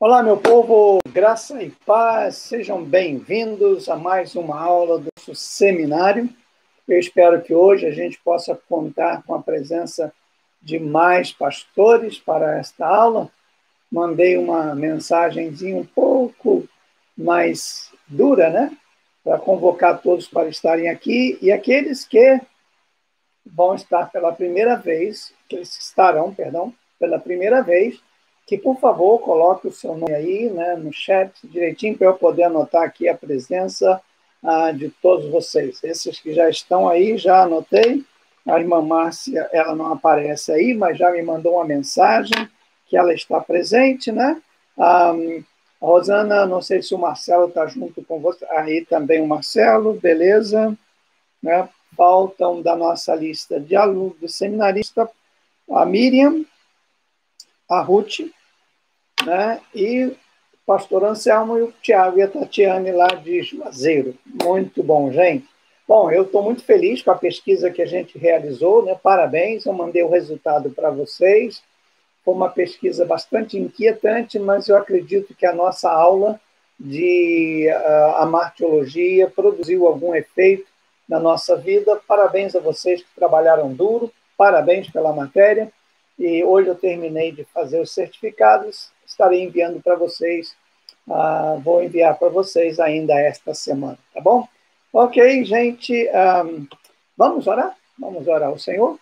Olá, meu povo, graça e paz, sejam bem-vindos a mais uma aula do nosso seminário. Eu espero que hoje a gente possa contar com a presença de mais pastores para esta aula. Mandei uma mensagenzinha um pouco mais dura, né? Para convocar todos para estarem aqui, e aqueles que vão estar pela primeira vez, que eles estarão, perdão, pela primeira vez, que, por favor, coloque o seu nome aí, né, no chat direitinho, para eu poder anotar aqui a presença de todos vocês. Esses que já estão aí, já anotei. A irmã Márcia, ela não aparece aí, mas já me mandou uma mensagem que ela está presente, né? A Rosana, não sei se o Marcelo está junto com você. Aí também o Marcelo, beleza. Né? Faltam da nossa lista de alunos, de seminarista, a Miriam, a Ruth, né? E o pastor Anselmo e o Tiago e a Tatiane lá de Juazeiro. Muito bom, gente. Bom, eu estou muito feliz com a pesquisa que a gente realizou, né? Parabéns, eu mandei o resultado para vocês. Foi uma pesquisa bastante inquietante, mas eu acredito que a nossa aula de amartiologia produziu algum efeito na nossa vida. Parabéns a vocês que trabalharam duro, parabéns pela matéria. E hoje eu terminei de fazer os certificados, estarei enviando para vocês, vou enviar para vocês ainda esta semana, tá bom? Ok, gente, vamos orar? Vamos orar ao Senhor?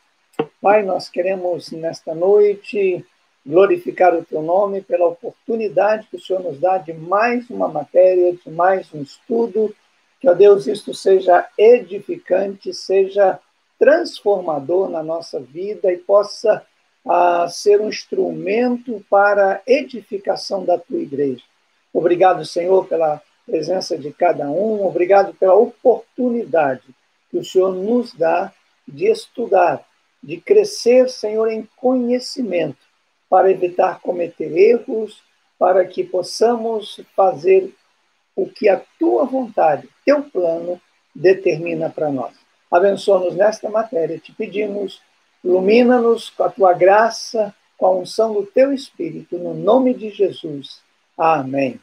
Pai, nós queremos nesta noite glorificar o Teu nome pela oportunidade que o Senhor nos dá de mais uma matéria, de mais um estudo. Que, ó Deus, isto seja edificante, seja transformador na nossa vida e possa ser um instrumento para a edificação da Tua igreja. Obrigado, Senhor, pela presença de cada um, obrigado pela oportunidade que o Senhor nos dá de estudar, de crescer, Senhor, em conhecimento, para evitar cometer erros, para que possamos fazer o que a Tua vontade, Teu plano, determina para nós. Abençoa-nos nesta matéria, te pedimos, ilumina-nos com a Tua graça, com a unção do Teu Espírito, no nome de Jesus. Amém.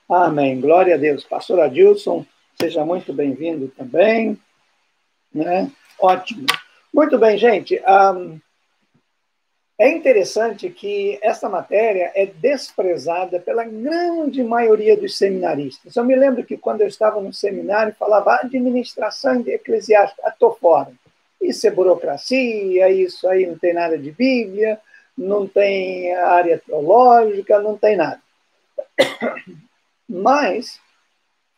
Amém. Glória a Deus. Pastor Adilson, seja muito bem-vindo também. Né? Ótimo. Muito bem, gente. É interessante que essa matéria é desprezada pela grande maioria dos seminaristas. Eu me lembro que quando eu estava no seminário, falava administração eclesiástica, estou fora. Isso é burocracia, isso aí não tem nada de Bíblia, não tem área teológica, não tem nada. Mas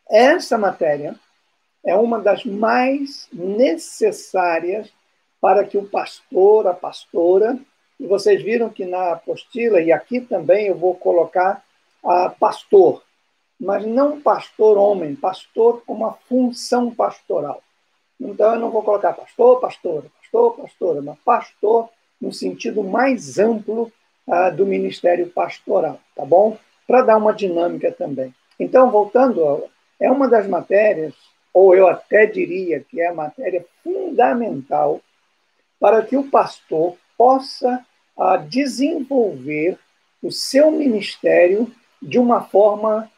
essa matéria é uma das mais necessárias para que o pastor, a pastora, e vocês viram que na apostila, e aqui também eu vou colocar pastor, mas não pastor homem, pastor com uma função pastoral. Então eu não vou colocar pastor, pastora, pastor, pastora, mas pastor no sentido mais amplo do ministério pastoral, tá bom? Para dar uma dinâmica também. Então, voltando, é uma das matérias, ou eu até diria que é a matéria fundamental para que o pastor possa desenvolver o seu ministério de uma forma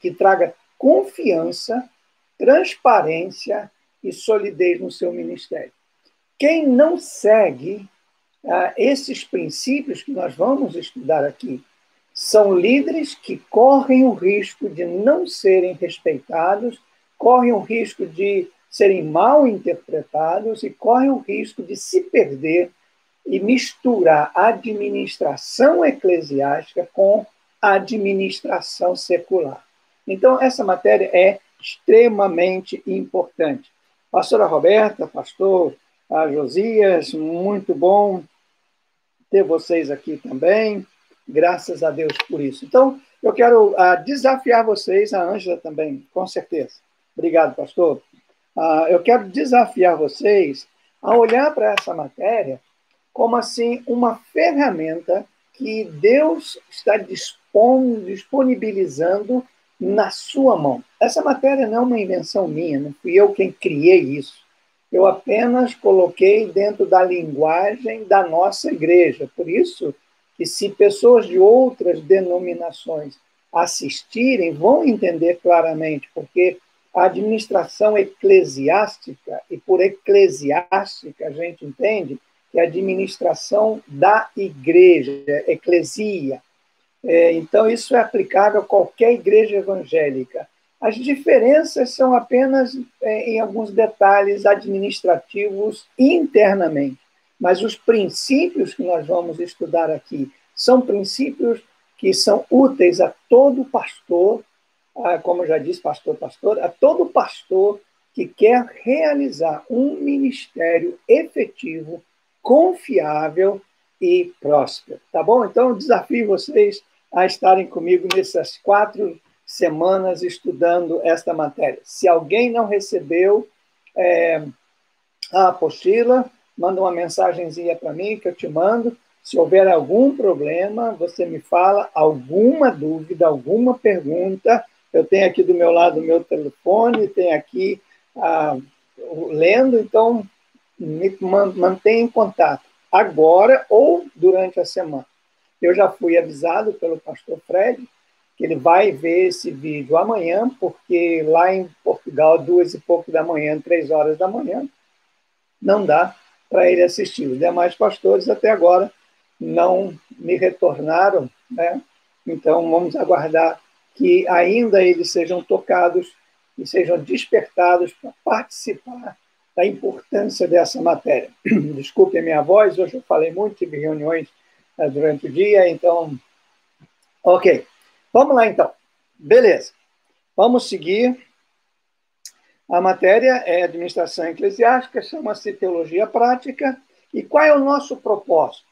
que traga confiança, transparência e solidez no seu ministério. Quem não segue esses princípios que nós vamos estudar aqui, são líderes que correm o risco de não serem respeitados, correm o risco de serem mal interpretados e correm o risco de se perder e misturar a administração eclesiástica com a administração secular. Então, essa matéria é extremamente importante. Pastora Roberta, pastor Josias, muito bom ter vocês aqui também. Graças a Deus por isso. Então, eu quero desafiar vocês, a Ângela também, com certeza. Obrigado, pastor. Eu quero desafiar vocês a olhar para essa matéria como assim uma ferramenta que Deus está disponibilizando na sua mão. Essa matéria não é uma invenção minha, não fui eu quem criei isso. Eu apenas coloquei dentro da linguagem da nossa igreja. Por isso, que se pessoas de outras denominações assistirem, vão entender claramente, porque a administração eclesiástica, e por eclesiástica a gente entende que é a administração da igreja, eclesia. Então, isso é aplicável a qualquer igreja evangélica. As diferenças são apenas em alguns detalhes administrativos internamente, mas os princípios que nós vamos estudar aqui são princípios que são úteis a todo pastor, como eu já disse, pastor, a todo pastor que quer realizar um ministério efetivo, confiável e próspero. Tá bom? Então, eu desafio vocês a estarem comigo nessas 4 semanas estudando esta matéria. Se alguém não recebeu a apostila, manda uma mensagenzinha para mim que eu te mando. Se houver algum problema, você me fala, alguma dúvida, alguma pergunta. Eu tenho aqui do meu lado o meu telefone, tenho aqui lendo, então me mantenha em contato, agora ou durante a semana. Eu já fui avisado pelo pastor Fred que ele vai ver esse vídeo amanhã, porque lá em Portugal, 2 e pouco da manhã, 3 horas da manhã, não dá para ele assistir. Os demais pastores até agora não me retornaram, né? Então vamos aguardar que ainda eles sejam tocados e sejam despertados para participar da importância dessa matéria. Desculpe a minha voz, hoje eu falei muito, tive reuniões durante o dia, então... Ok, vamos lá então. Beleza, vamos seguir. A matéria é administração eclesiástica, chama-se teologia prática. E qual é o nosso propósito?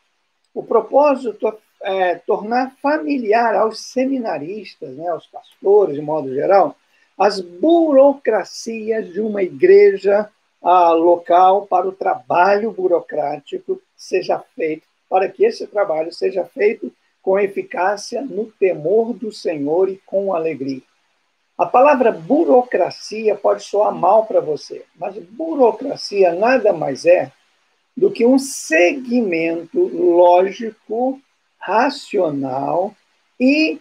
O propósito é tornar familiar aos seminaristas, né, aos pastores, de modo geral, as burocracias de uma igreja local para o trabalho burocrático seja feito, para que esse trabalho seja feito com eficácia, no temor do Senhor e com alegria. A palavra burocracia pode soar mal para você, mas burocracia nada mais é do que um segmento lógico, racional e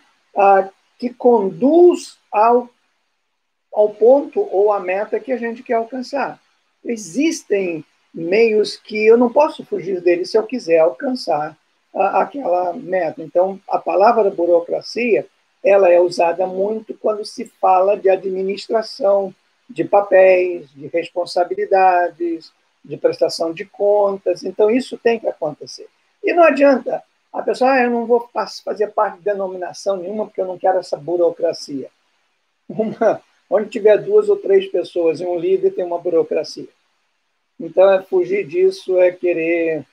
que conduz ao ponto ou à meta que a gente quer alcançar. Existem meios que eu não posso fugir deles se eu quiser alcançar aquela meta. Então, a palavra burocracia, ela é usada muito quando se fala de administração de papéis, de responsabilidades, de prestação de contas. Então, isso tem que acontecer. E não adianta a pessoa, eu não vou fazer parte de denominação nenhuma porque eu não quero essa burocracia. Onde tiver 2 ou 3 pessoas e um líder, tem uma burocracia. Então, fugir disso é querer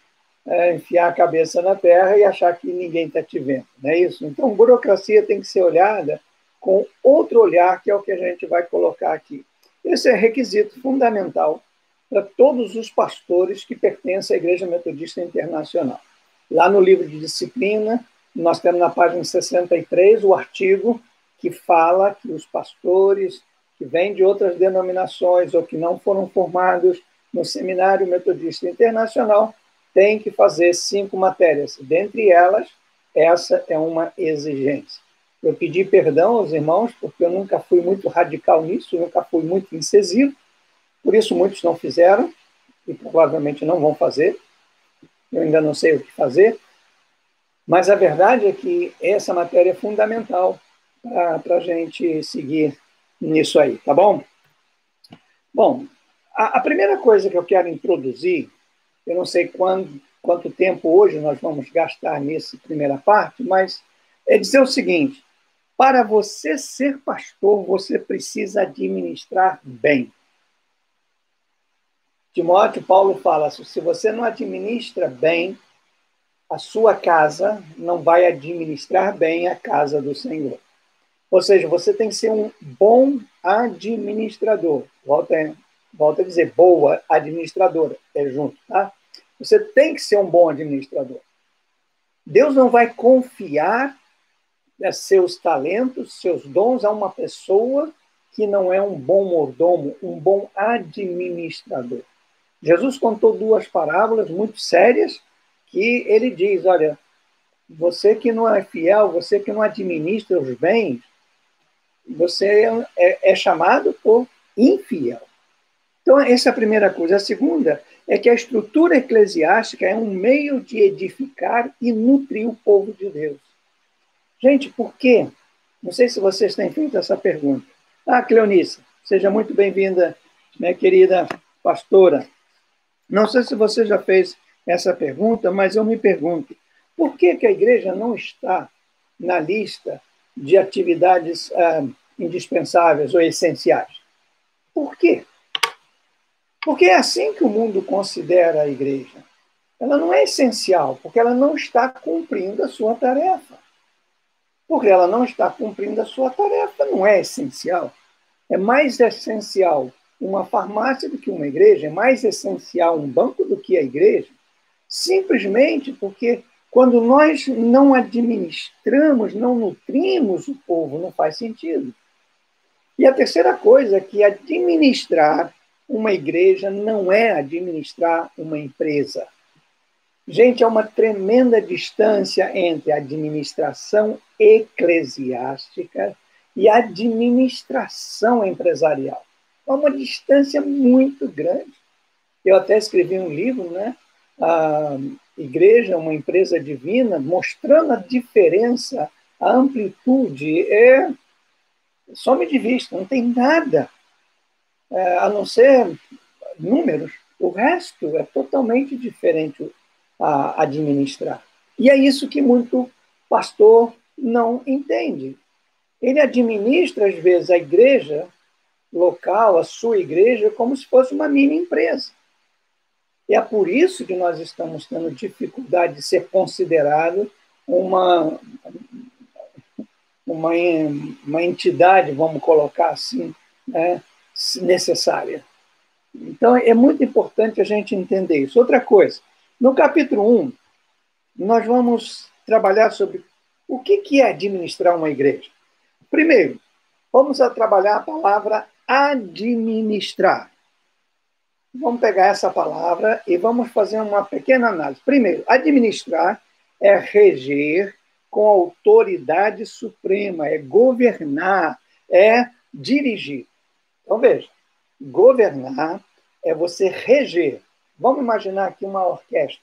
enfiar a cabeça na terra e achar que ninguém está te vendo, não é isso? Então, burocracia tem que ser olhada com outro olhar, que é o que a gente vai colocar aqui. Esse é requisito fundamental para todos os pastores que pertencem à Igreja Metodista Internacional. Lá no livro de disciplina, nós temos na página 63 o artigo que fala que os pastores que vêm de outras denominações ou que não foram formados no Seminário Metodista Internacional têm que fazer 5 matérias. Dentre elas, essa é uma exigência. Eu pedi perdão aos irmãos, porque eu nunca fui muito radical nisso, nunca fui muito incisivo, por isso muitos não fizeram, e provavelmente não vão fazer. Eu ainda não sei o que fazer, mas a verdade é que essa matéria é fundamental para a gente seguir nisso aí, tá bom? Bom, a primeira coisa que eu quero introduzir, eu não sei quanto tempo hoje nós vamos gastar nessa primeira parte, mas é dizer o seguinte: para você ser pastor, você precisa administrar bem. Timóteo, Paulo fala, se você não administra bem a sua casa, não vai administrar bem a casa do Senhor. Ou seja, você tem que ser um bom administrador. Volto a dizer, boa administradora, é junto, tá? Você tem que ser um bom administrador. Deus não vai confiar seus talentos, seus dons a uma pessoa que não é um bom mordomo, um bom administrador. Jesus contou 2 parábolas muito sérias que ele diz, olha, Você que não é fiel, você que não administra os bens, você é chamado por infiel. Então, essa é a primeira coisa. A segunda é que a estrutura eclesiástica é um meio de edificar e nutrir o povo de Deus. Gente, por quê? Não sei se vocês têm feito essa pergunta. Cleonice, seja muito bem-vinda, minha querida pastora. Não sei se você já fez essa pergunta, mas eu me pergunto, por que a igreja não está na lista de atividades indispensáveis ou essenciais? Por quê? Porque é assim que o mundo considera a igreja. Ela não é essencial, porque ela não está cumprindo a sua tarefa. Porque ela não está cumprindo a sua tarefa, não é essencial. É mais essencial uma farmácia do que uma igreja, é mais essencial um banco do que a igreja, simplesmente porque quando nós não administramos, não nutrimos o povo, não faz sentido. E a terceira coisa é que administrar uma igreja não é administrar uma empresa. Gente, há uma tremenda distância entre a administração eclesiástica e a administração empresarial. Há uma distância muito grande. Eu até escrevi um livro, né? A Igreja, uma empresa divina, mostrando a diferença, a amplitude. É some de vista, não tem nada, a não ser números. O resto é totalmente diferente a administrar. E é isso que muito pastor não entende. Ele administra, às vezes, a igreja local, a sua igreja, como se fosse uma mini empresa. E é por isso que nós estamos tendo dificuldade de ser considerado uma entidade, vamos colocar assim, né, necessária. Então, é muito importante a gente entender isso. Outra coisa, no capítulo 1, nós vamos trabalhar sobre o que é administrar uma igreja. Primeiro, vamos trabalhar a palavra administrar. Vamos pegar essa palavra e vamos fazer uma pequena análise. Primeiro, administrar é reger com autoridade suprema, é governar, é dirigir. Então, veja, governar é você reger. Vamos imaginar aqui uma orquestra.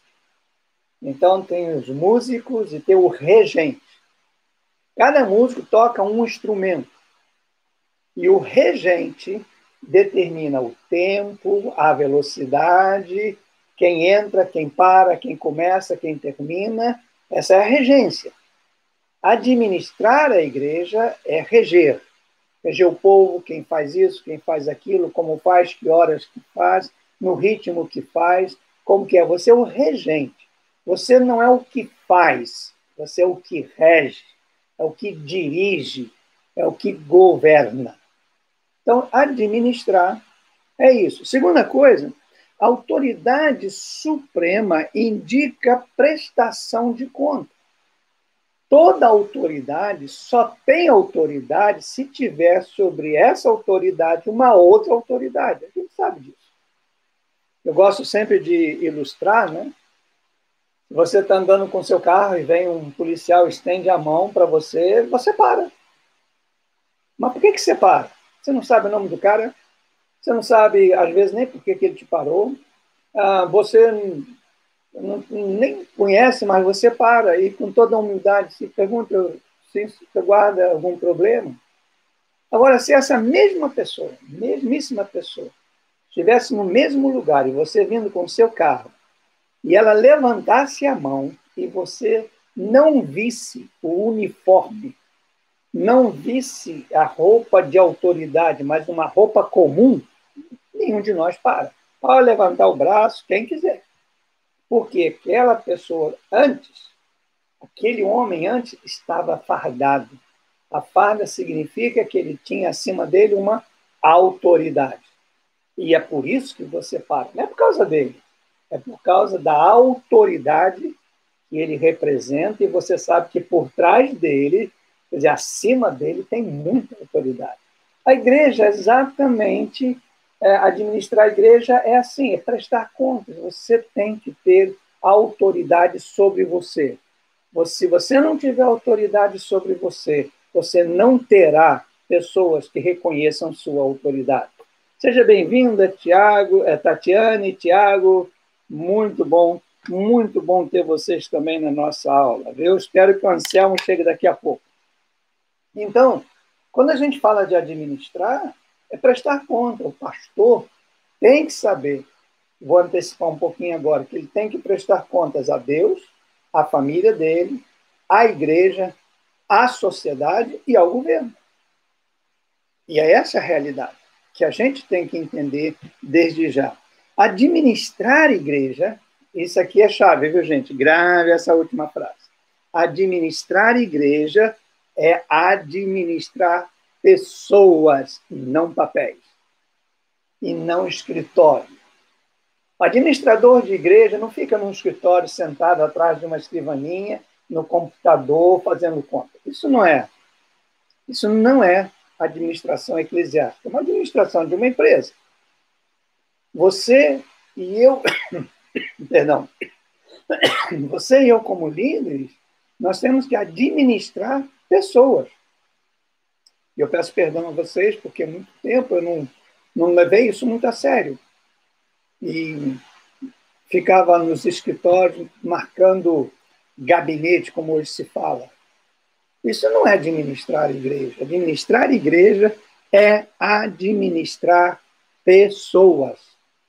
Então, tem os músicos e tem o regente. Cada músico toca um instrumento. E o regente determina o tempo, a velocidade, quem entra, quem para, quem começa, quem termina. Essa é a regência. Administrar a igreja é reger. Reger o povo, quem faz isso, quem faz aquilo, como faz, que horas que faz, no ritmo que faz, como que é. Você é o regente. Você não é o que faz, você é o que rege, é o que dirige, é o que governa. Então, administrar é isso. Segunda coisa, a autoridade suprema indica prestação de conta. Toda autoridade só tem autoridade se tiver sobre essa autoridade uma outra autoridade. A gente sabe disso. Eu gosto sempre de ilustrar, né? Se você está andando com seu carro e vem um policial, estende a mão para você, você para. Mas por que você para? Você não sabe o nome do cara? Você não sabe, às vezes, nem por que ele te parou. Você nem conhece, mas você para e, com toda a humildade, se pergunta se você guarda algum problema. Agora, se essa mesma pessoa, mesmíssima pessoa, estivesse no mesmo lugar e você vindo com o seu carro, e ela levantasse a mão e você não visse o uniforme, não visse a roupa de autoridade, mas uma roupa comum, nenhum de nós para. Pode levantar o braço, quem quiser. Porque aquela pessoa antes, aquele homem antes estava fardado. A farda significa que ele tinha acima dele uma autoridade. E é por isso que você para. Não é por causa dele. É por causa da autoridade que ele representa e você sabe que por trás dele, quer dizer, acima dele, tem muita autoridade. A igreja, exatamente, administrar a igreja é assim, é prestar contas. Você tem que ter autoridade sobre você. Se você não tiver autoridade sobre você, você não terá pessoas que reconheçam sua autoridade. Seja bem-vinda, Tatiane, Tiago, muito bom ter vocês também na nossa aula. Eu espero que o Anselmo chegue daqui a pouco. Então, quando a gente fala de administrar, é prestar conta. O pastor tem que saber, vou antecipar um pouquinho agora, que ele tem que prestar contas a Deus, à família dele, à igreja, à sociedade e ao governo. E é essa a realidade que a gente tem que entender desde já. Administrar a igreja, isso aqui é chave, viu, gente? Grave essa última frase. Administrar a igreja é administrar pessoas, não papéis, e não escritório. O administrador de igreja não fica num escritório sentado atrás de uma escrivaninha, no computador, fazendo conta. Isso não é administração eclesiástica, é uma administração de uma empresa. Você e eu, perdão, você e eu como líderes, nós temos que administrar pessoas. E eu peço perdão a vocês, porque há muito tempo eu não levei isso muito a sério. E ficava nos escritórios marcando gabinete, como hoje se fala. Isso não é administrar a igreja. Administrar a igreja é administrar pessoas.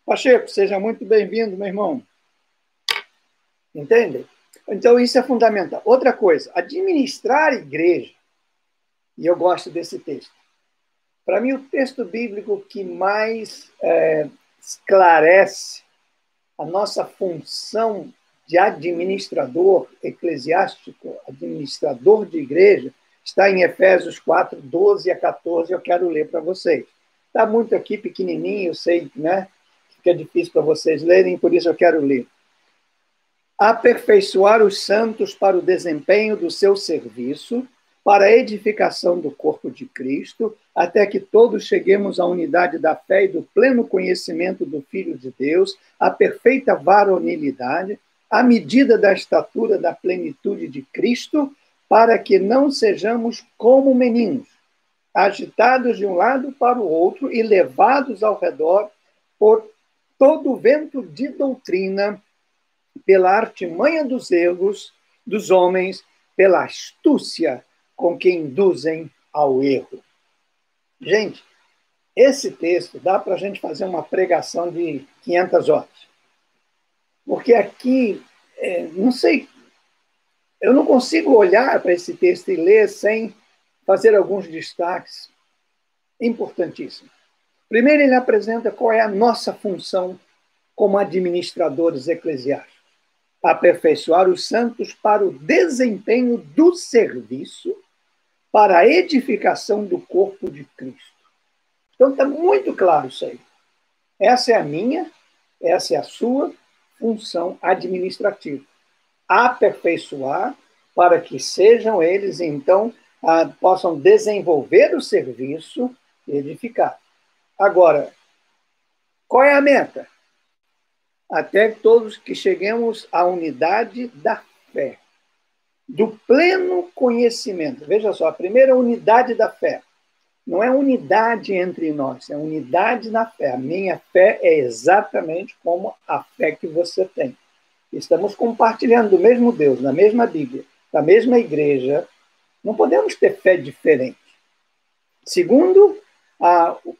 Pacheco, seja muito bem-vindo, meu irmão. Entende? Então, isso é fundamental. Outra coisa, administrar a igreja, e eu gosto desse texto. Para mim, o texto bíblico que mais esclarece a nossa função de administrador eclesiástico, administrador de igreja, está em Efésios 4, 12 a 14, eu quero ler para vocês. Está muito aqui pequenininho, eu sei, né, que é difícil para vocês lerem, por isso eu quero ler. Aperfeiçoar os santos para o desempenho do seu serviço, para a edificação do corpo de Cristo, até que todos cheguemos à unidade da fé e do pleno conhecimento do Filho de Deus, à perfeita varonilidade, à medida da estatura da plenitude de Cristo, para que não sejamos como meninos, agitados de um lado para o outro e levados ao redor por todo o vento de doutrina, pela artimanha dos erros dos homens, pela astúcia com que induzem ao erro. Gente, esse texto dá para a gente fazer uma pregação de 500 horas. Porque aqui, não sei, eu não consigo olhar para esse texto e ler sem fazer alguns destaques importantíssimos. Primeiro, ele apresenta qual é a nossa função como administradores eclesiásticos. Aperfeiçoar os santos para o desempenho do serviço, para a edificação do corpo de Cristo. Então, está muito claro isso aí. Essa é a minha, essa é a sua função administrativa. Aperfeiçoar para que sejam eles, então, possam desenvolver o serviço e edificar. Agora, qual é a meta? Até todos que cheguemos à unidade da fé, do pleno conhecimento. Veja só, a primeira unidade da fé. Não é unidade entre nós, é unidade na fé. A minha fé é exatamente como a fé que você tem. Estamos compartilhando do mesmo Deus, da mesma Bíblia, da mesma igreja. Não podemos ter fé diferente. Segundo, o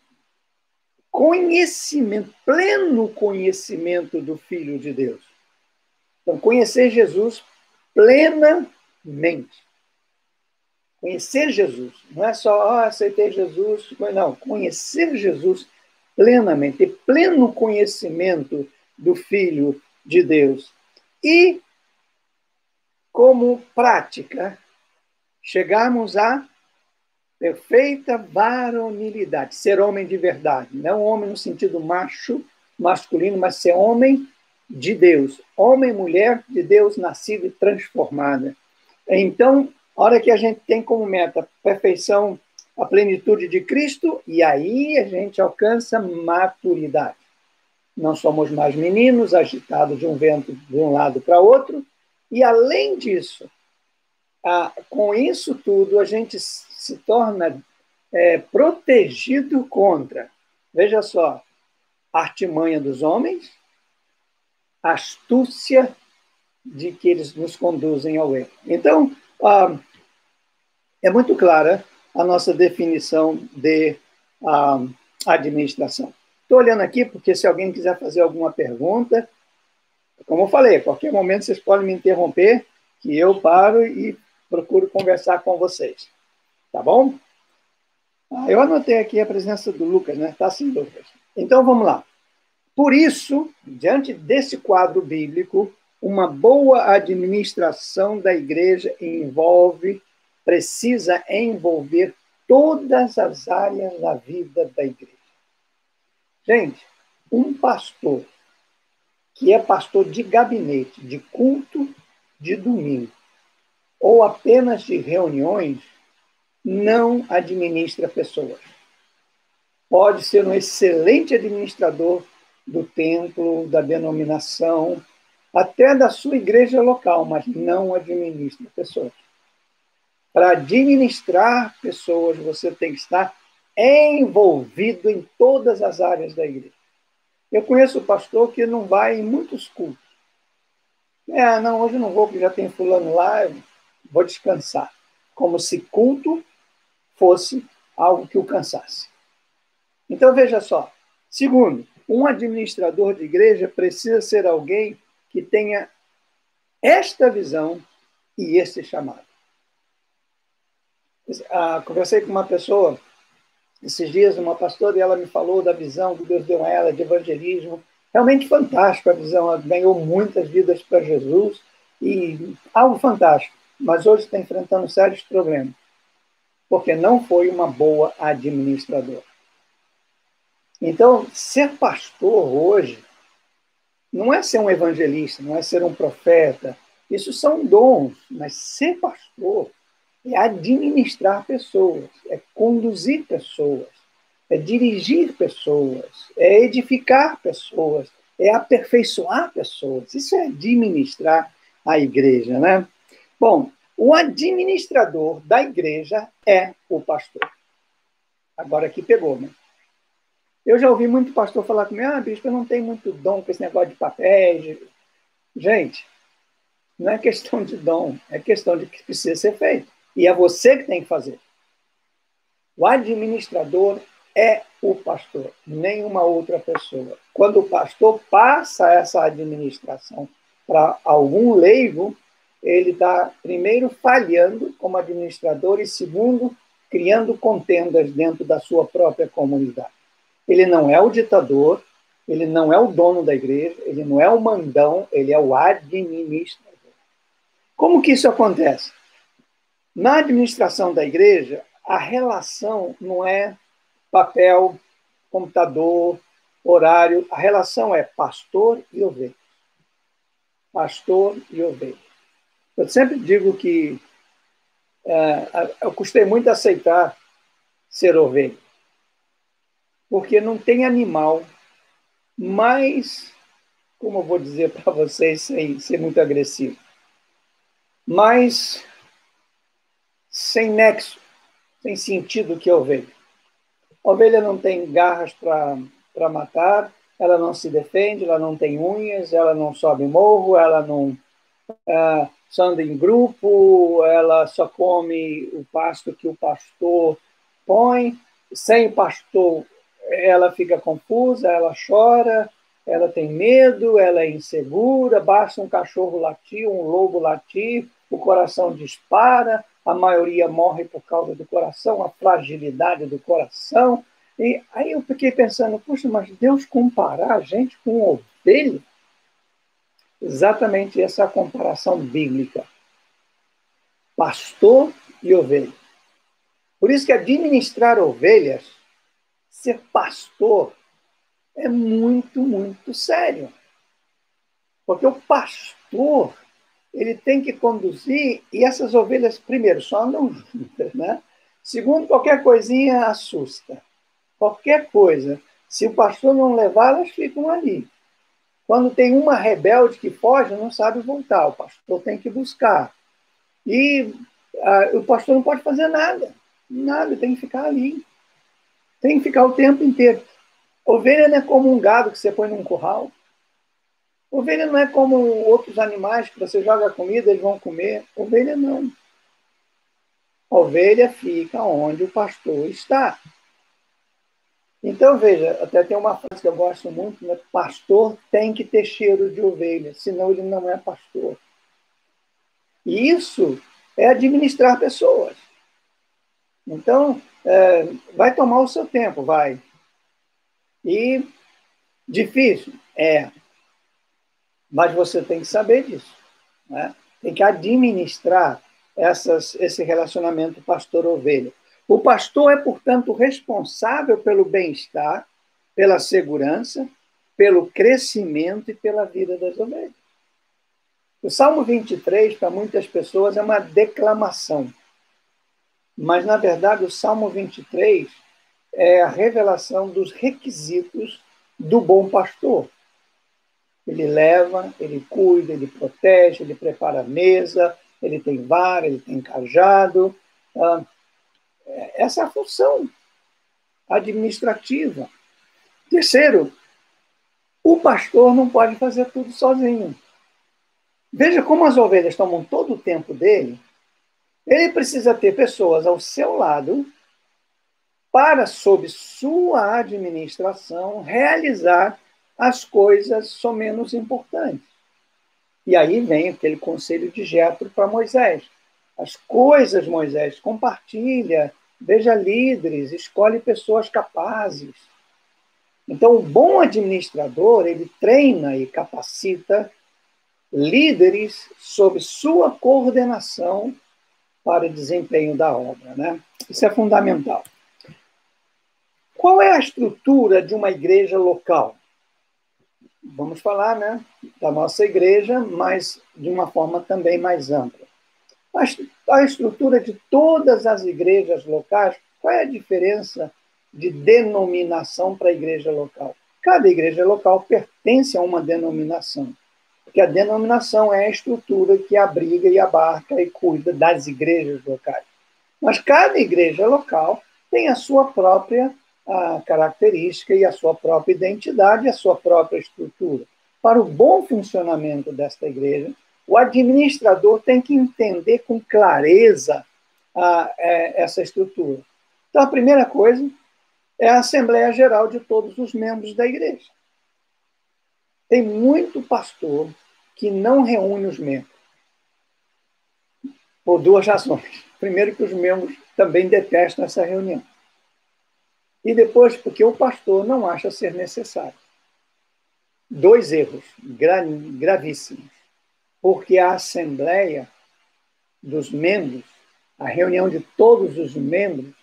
conhecimento, pleno conhecimento do Filho de Deus. Então, conhecer Jesus plenamente. Conhecer Jesus. Não é só, aceitei Jesus, não. Conhecer Jesus plenamente, ter pleno conhecimento do Filho de Deus. E, como prática, chegarmos à perfeita varonilidade, ser homem de verdade, não homem no sentido macho, masculino, mas ser homem de Deus, homem e mulher de Deus, nascida e transformada. Então, a hora que a gente tem como meta a perfeição, a plenitude de Cristo, e aí a gente alcança maturidade. Não somos mais meninos agitados de um vento de um lado para outro, e além disso, com isso tudo, a gente se torna protegido contra, veja só, a artimanha dos homens, a astúcia de que eles nos conduzem ao erro. Então, é muito clara a nossa definição de administração. Estou olhando aqui porque se alguém quiser fazer alguma pergunta, como eu falei, a qualquer momento vocês podem me interromper, que eu paro e procuro conversar com vocês. Tá bom? Eu anotei aqui a presença do Lucas, né? Tá sim, Lucas. Então, vamos lá. Por isso, diante desse quadro bíblico, uma boa administração da igreja precisa envolver todas as áreas da vida da igreja. Gente, um pastor que é pastor de gabinete, de culto de domingo, ou apenas de reuniões, não administra pessoas. Pode ser um excelente administrador do templo, da denominação, até da sua igreja local, mas não administra pessoas. Para administrar pessoas, você tem que estar envolvido em todas as áreas da igreja. Eu conheço pastor que não vai em muitos cultos. Não, hoje eu não vou, porque já tem fulano lá, eu vou descansar. Como se culto fosse algo que o cansasse. Então, veja só. Segundo, um administrador de igreja precisa ser alguém que tenha esta visão e este chamado. Conversei com uma pessoa esses dias, uma pastora, e ela me falou da visão que Deus deu a ela de evangelismo. Realmente fantástico a visão, ela ganhou muitas vidas para Jesus, e algo fantástico, mas hoje está enfrentando sérios problemas, porque não foi uma boa administradora. Então, ser pastor hoje não é ser um evangelista, não é ser um profeta, isso são dons, mas ser pastor é administrar pessoas, é conduzir pessoas, é dirigir pessoas, é edificar pessoas, é aperfeiçoar pessoas. Isso é administrar a igreja, né? Bom, o administrador da igreja é o pastor. Agora aqui pegou, né? Eu já ouvi muito pastor falar comigo, bispo, eu não tenho muito dom com esse negócio de papéis. Gente, não é questão de dom, é questão de que precisa ser feito. E é você que tem que fazer. O administrador é o pastor, nenhuma outra pessoa. Quando o pastor passa essa administração para algum leigo, ele está, primeiro, falhando como administrador e, segundo, criando contendas dentro da sua própria comunidade. Ele não é o ditador, ele não é o dono da igreja, ele não é o mandão, ele é o administrador. Como que isso acontece? Na administração da igreja, a relação não é papel, computador, horário. A relação é pastor e ovelha. Pastor e ovelha. Eu sempre digo que eu custei muito aceitar ser ovelha, porque não tem animal mais, como eu vou dizer para vocês, sem ser muito agressivo, mais sem nexo, sem sentido que a ovelha. A ovelha não tem garras para matar, ela não se defende, ela não tem unhas, ela não sobe morro, ela não só anda em grupo, ela só come o pasto que o pastor põe. Sem o pastor, ela fica confusa, ela chora, ela tem medo, ela é insegura, basta um cachorro latir, um lobo latir, o coração dispara, a maioria morre por causa do coração, a fragilidade do coração. E aí eu fiquei pensando, puxa, mas Deus comparar a gente com ovelha? Exatamente essa é a comparação bíblica. Pastor e ovelha. Por isso que administrar ovelhas, ser pastor, é muito, muito sério. Porque o pastor, ele tem que conduzir, e essas ovelhas, primeiro, só andam juntas, né? Segundo, qualquer coisinha assusta. Qualquer coisa. Se o pastor não levar, elas ficam ali. Quando tem uma rebelde que foge, não sabe voltar. O pastor tem que buscar. E O pastor não pode fazer nada. Nada, tem que ficar ali. Tem que ficar o tempo inteiro. Ovelha não é como um gado que você põe num curral. Ovelha não é como outros animais que você joga comida, eles vão comer. Ovelha não. A ovelha fica onde o pastor está. Então, veja, até tem uma frase que eu gosto muito, né? Pastor tem que ter cheiro de ovelha, senão ele não é pastor. E isso é administrar pessoas. Então, vai tomar o seu tempo, vai. E difícil? É. Mas você tem que saber disso. Né? Tem que administrar esse relacionamento pastor-ovelha. O pastor é, portanto, responsável pelo bem-estar, pela segurança, pelo crescimento e pela vida das ovelhas. O Salmo 23, para muitas pessoas, é uma declamação. Mas, na verdade, o Salmo 23 é a revelação dos requisitos do bom pastor. Ele leva, ele cuida, ele protege, ele prepara a mesa, ele tem vara, ele tem cajado. Essa é a função administrativa. Terceiro, o pastor não pode fazer tudo sozinho. Veja como as ovelhas tomam todo o tempo dele. Ele precisa ter pessoas ao seu lado para, sob sua administração, realizar as coisas somenos importantes. E aí vem aquele conselho de Jetro para Moisés. As coisas, Moisés, compartilha, veja líderes, escolhe pessoas capazes. Então, o bom administrador, ele treina e capacita líderes sob sua coordenação para o desempenho da obra, né? Isso é fundamental. Qual é a estrutura de uma igreja local? Vamos falar, né, da nossa igreja, mas de uma forma também mais ampla. A estrutura de todas as igrejas locais, qual é a diferença de denominação para a igreja local? Cada igreja local pertence a uma denominação, porque a denominação é a estrutura que abriga e abarca e cuida das igrejas locais. Mas cada igreja local tem a sua própria característica e a sua própria identidade e a sua própria estrutura. Para o bom funcionamento desta igreja, o administrador tem que entender com clareza essa estrutura. Então, a primeira coisa é a Assembleia Geral de todos os membros da igreja. Tem muito pastor que não reúne os membros, por duas razões. Primeiro, que os membros também detestam essa reunião. E depois, porque o pastor não acha ser necessário. Dois erros gravíssimos. Porque a assembleia dos membros, a reunião de todos os membros,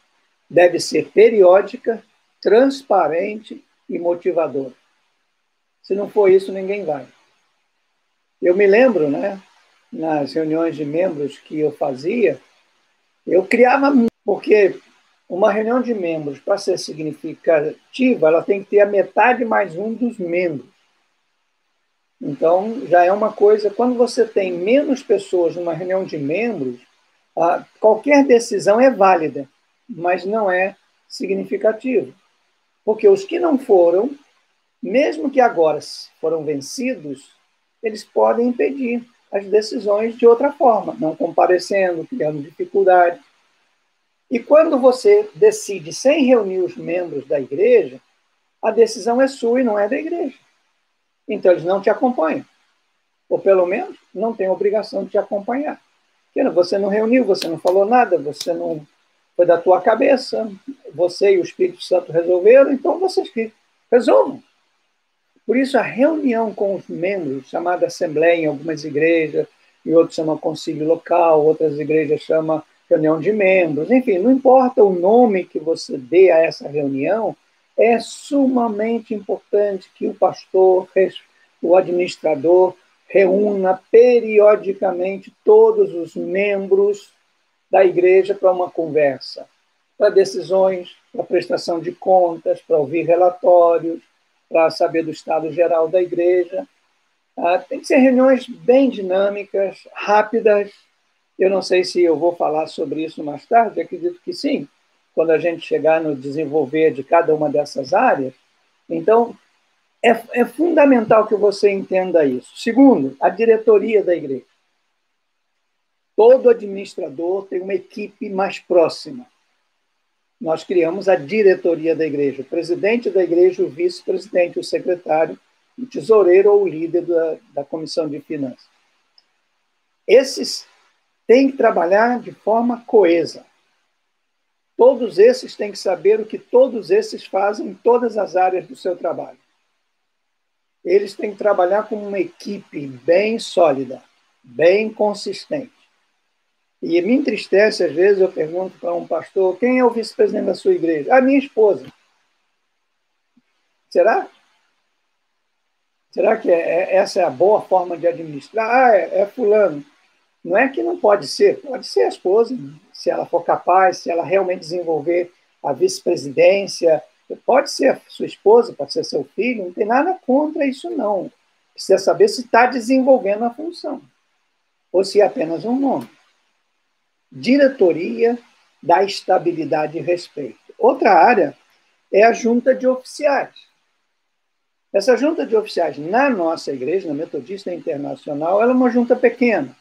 deve ser periódica, transparente e motivadora. Se não for isso, ninguém vai. Eu me lembro, né, nas reuniões de membros que eu fazia, eu criava, porque uma reunião de membros, para ser significativa, ela tem que ter a metade mais um dos membros. Então, já é uma coisa, quando você tem menos pessoas numa reunião de membros, qualquer decisão é válida, mas não é significativa. Porque os que não foram, mesmo que agora foram vencidos, eles podem impedir as decisões de outra forma, não comparecendo, criando dificuldade. E quando você decide sem reunir os membros da igreja, a decisão é sua e não é da igreja. Então, eles não te acompanham. Ou, pelo menos, não têm obrigação de te acompanhar. Porque você não reuniu, você não falou nada, você não foi da tua cabeça, você e o Espírito Santo resolveram, então vocês que resolvam. Por isso, a reunião com os membros, chamada assembleia em algumas igrejas, e outros chamam concílio local, outras igrejas chamam reunião de membros, enfim, não importa o nome que você dê a essa reunião, é sumamente importante que o pastor, o administrador, reúna periodicamente todos os membros da igreja para uma conversa, para decisões, para prestação de contas, para ouvir relatórios, para saber do estado geral da igreja. Tem que ser reuniões bem dinâmicas, rápidas, Eu não sei se eu vou falar sobre isso mais tarde, acredito que sim, quando a gente chegar no desenvolver de cada uma dessas áreas. Então, é fundamental que você entenda isso. Segundo, a diretoria da igreja. Todo administrador tem uma equipe mais próxima. Nós criamos a diretoria da igreja, o presidente da igreja, o vice-presidente, o secretário, o tesoureiro ou o líder da comissão de finanças. Esses têm que trabalhar de forma coesa. Todos esses têm que saber o que todos esses fazem em todas as áreas do seu trabalho. Eles têm que trabalhar como uma equipe bem sólida, bem consistente. E me entristece, às vezes, eu pergunto para um pastor, quem é o vice-presidente da sua igreja? A minha esposa. Será? Será que essa é a boa forma de administrar? Ah, é fulano. Não é que não pode ser a esposa, se ela for capaz, se ela realmente desenvolver a vice-presidência, pode ser a sua esposa, pode ser seu filho, não tem nada contra isso, não. Precisa saber se está desenvolvendo a função, ou se é apenas um nome. Diretoria dá estabilidade e respeito. Outra área é a junta de oficiais. Essa junta de oficiais na nossa igreja, na Metodista Internacional, ela é uma junta pequena.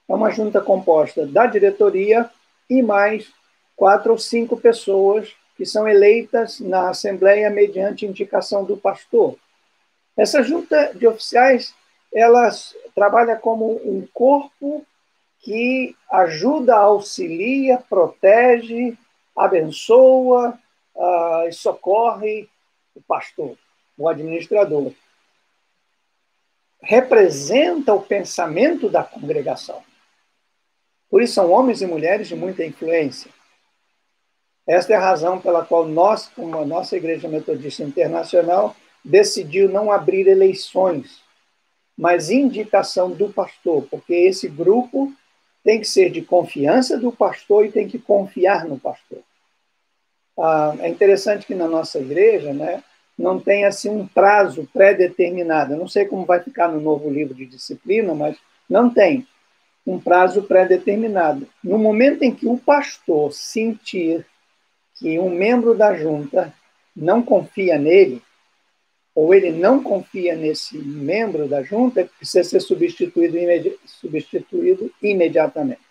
É uma junta composta da diretoria e mais 4 ou 5 pessoas que são eleitas na Assembleia mediante indicação do pastor. Essa junta de oficiais, ela trabalha como um corpo que ajuda, auxilia, protege, abençoa e socorre o pastor, o administrador. Representa o pensamento da congregação. Por isso são homens e mulheres de muita influência. Esta é a razão pela qual nós, como a nossa Igreja Metodista Internacional, decidiu não abrir eleições, mas indicação do pastor, porque esse grupo tem que ser de confiança do pastor e tem que confiar no pastor. É interessante que na nossa igreja, né, não tem assim um prazo pré-determinado. Eu não sei como vai ficar no novo livro de disciplina, mas não tem um prazo pré-determinado. No momento em que o pastor sentir que um membro da junta não confia nele, ou ele não confia nesse membro da junta, precisa ser substituído imediatamente.